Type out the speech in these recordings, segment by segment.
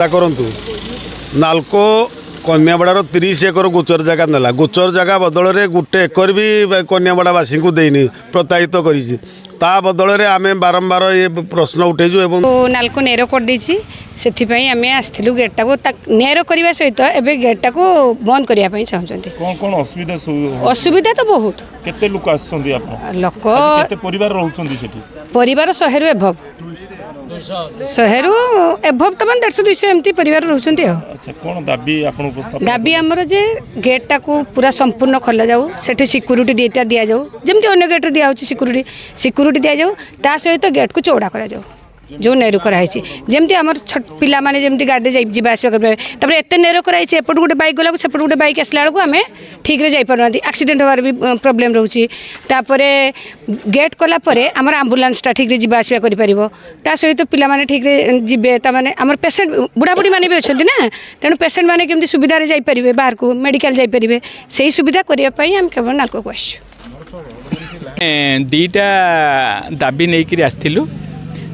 କରନ୍ତୁ ନାଲକୋ କନ୍ୟାପଡ଼ାର 30 ଏକର ଗୋଚର ଜାଗା ନେଲା। ଗୋଚର ଜାଗା ବଦଳରେ ଗୋଟେ ଏକର ବି କନ୍ୟାପଡ଼ାବାସୀଙ୍କୁ ଦେଇନି, ପ୍ରତ୍ୟାହିତ କରିଛି। ତା ବଦଳରେ ଆମେ ବାରମ୍ବାର ଏ ପ୍ରଶ୍ନ ଉଠେଇଛୁ ଏବଂ ନାଲକୋ ନେର କରିଦେଇଛି। ସେଥିପାଇଁ ଆମେ ଆସିଥିଲୁ ଗେଟ୍ଟାକୁ ନେର କରିବା ସହିତ ଏବେ ଗେଟ୍ଟାକୁ ବନ୍ଦ କରିବା ପାଇଁ ଚାହୁଁଛନ୍ତି। କ'ଣ ଅସୁବିଧା? ଅସୁବିଧା ତ ବହୁତ। କେତେ ଲୋକ ଆସୁଛନ୍ତି? ଆପଣ ଲୋକ କେତେ ପରିବାର ରହୁଛନ୍ତି ସେଠି? ପରିବାର 100ରୁ ଏଭବ, 100ରୁ ଏଭବ ତ 150-200 ଏମିତି ପରିବାର ରହୁଛନ୍ତି। ଆଉ ଆଚ୍ଛା, କ'ଣ ଦାବି ଆପଣ ଉପସ୍ଥାପନ? ଦାବି ଆମର ଯେ ଗେଟ୍ଟାକୁ ପୁରା ସମ୍ପୂର୍ଣ୍ଣ ଖୋଲା ଯାଉ, ସେଠି ସିକ୍ୟୁରିଟି ଦିଆଯାଉ, ଯେମିତି ଅନ୍ୟ ଗେଟ୍ରେ ଦିଆହେଉଛି ସିକ୍ୟୁରିଟି ଦିଆଯାଉ। ତା ସହିତ ଗେଟ୍କୁ ଚଉଡ଼ା କରାଯାଉ, ଯେଉଁ ନେରୁ କରାହେଇଛି, ଯେମିତି ଆମର ପିଲାମାନେ ଯେମିତି ଗାଡ଼ିରେ ଯିବା ଆସିବା କରିପାରିବେ। ତାପରେ ଏତେ ନେରୁ କରାହେଇଛି, ଏପଟୁ ଗୋଟେ ବାଇକ୍ ଗଲାକୁ ସେପଟୁ ଗୋଟେ ବାଇକ୍ ଆସିଲା ବେଳକୁ ଆମେ ଠିକ୍ରେ ଯାଇପାରୁନାହାନ୍ତି, ଆକ୍ସିଡେଣ୍ଟ ହେବାର ବି ପ୍ରୋବ୍ଲେମ୍ ରହୁଛି। ତାପରେ ଗେଟ୍ କଲା ପରେ ଆମର ଆମ୍ବୁଲାନ୍ସଟା ଠିକ୍ରେ ଯିବା ଆସିବା କରିପାରିବ। ତା ସହିତ ପିଲାମାନେ ଠିକ୍ରେ ଯିବେ, ତାମାନେ ଆମର ପେସେଣ୍ଟ ବୁଢ଼ାବୁଢ଼ୀ ମାନେ ବି ଅଛନ୍ତି ନା, ତେଣୁ ପେସେଣ୍ଟ ମାନେ କେମିତି ସୁବିଧାରେ ଯାଇପାରିବେ, ବାହାରକୁ ମେଡ଼ିକାଲ ଯାଇପାରିବେ, ସେଇ ସୁବିଧା କରିବା ପାଇଁ ଆମେ କେବଳ ନାଲକୋକୁ ଆସିଛୁ। ଦୁଇଟା ଦାବି ନେଇକରି ଆସିଥିଲୁ।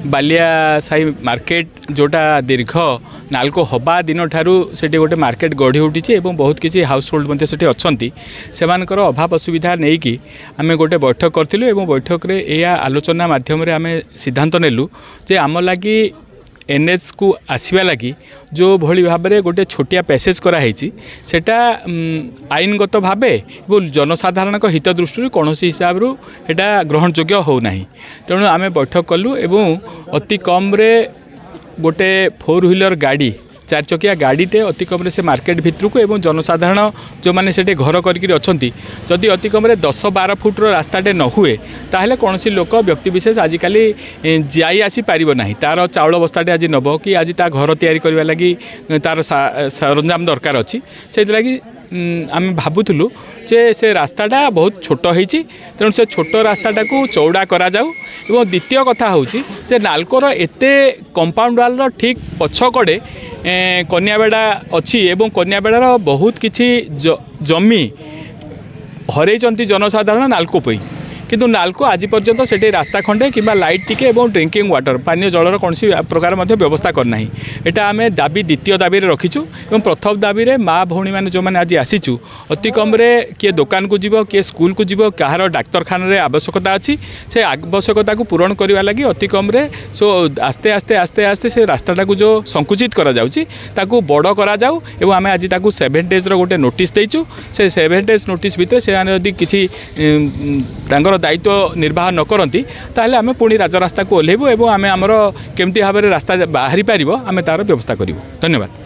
ବାଲିଆ ସାହି ମାର୍କେଟ जोटा दीर्घ नालको हवा दिन ठारू सेठी गोटे मार्केट गढ़ी उठी और बहुत किसी हाउस होल्ड मध्य सेठी अच्छी से अभाव असुविधा नहीं कि आम गोटे बैठक करूँ। बैठक रे या आलोचना माध्यम आम सिद्धांत नेलु जे आम लगी एनएच को आसवा लगी जो भली भाव में गोटे छोटिया पैसेज कराई सेटा आईनगत भाव और जनसाधारण हित दृष्टि कौन हिसाब से ग्रहणयोग्य होना। तेणु आम बैठक कलु एवं अति कम रे गोटे 4 व्हीलर गाड़ी 4 चकिया गाड़ीटे अति कम से मार्केट भितर को एवं जनसाधारण जो मैंने से घर करके जदि अति कम 10-12 फुट्र रास्ताटे न हुए ताहले कौन सी लोक व्यक्ति विशेष आजिकल जाई आसी पारिबो नाही। तार चाउल बस्ताटे आज नब कि आज ता घर तैयारी करने लगी तार सरंजाम दरकार अच्छी से लगी आम भावुलु जे से रास्ताटा बहुत छोट होती तेणु से छोट रास्ताटा को चौड़ा करा जाऊ। एवं द्वितीय कथा हूँ से नालकोर एते कंपाउंड वाल ठीक पछकड़े कन्याबेड़ा अच्छी एवं कन्याबेड़ार बहुत किसी जमी हरई जनसाधारण नालको पई किंतु नालको आज पर्यंत से रास्ता खंडे कि लाइट टिके और ड्रिंकिंग वाटर पानीय जलर कौन प्रकार व्यवस्था करना। यहाँ आम दाबी द्वितीय दाबी रखीचु और प्रथम दाबी रे माँ भौणी मैंने जो मैंने आज आसीचु अति कम किए दुकान को जीव किए स्कूल को जीव कहार डाक्तरखाना रे आवश्यकता अच्छी से आवश्यकता को पूरण करने लगी अति कम सो आस्ते आस्ते आस्ते आस्ते से रास्ताटा को जो संकुचित करा ताकू बड़ करा जाऊ एवं आम आज 7 डेज गोटे नोटिस देचु से 7 डेज नोटिस भितर से यदि किसी दायित्व निर्वाह न करती ताहले आम पुणी राजरास्ता को ओह्लैबू और आम आमर केमती भाव में रास्ता बाहरी पार आम तार व्यवस्था करूँ। धन्यवाद।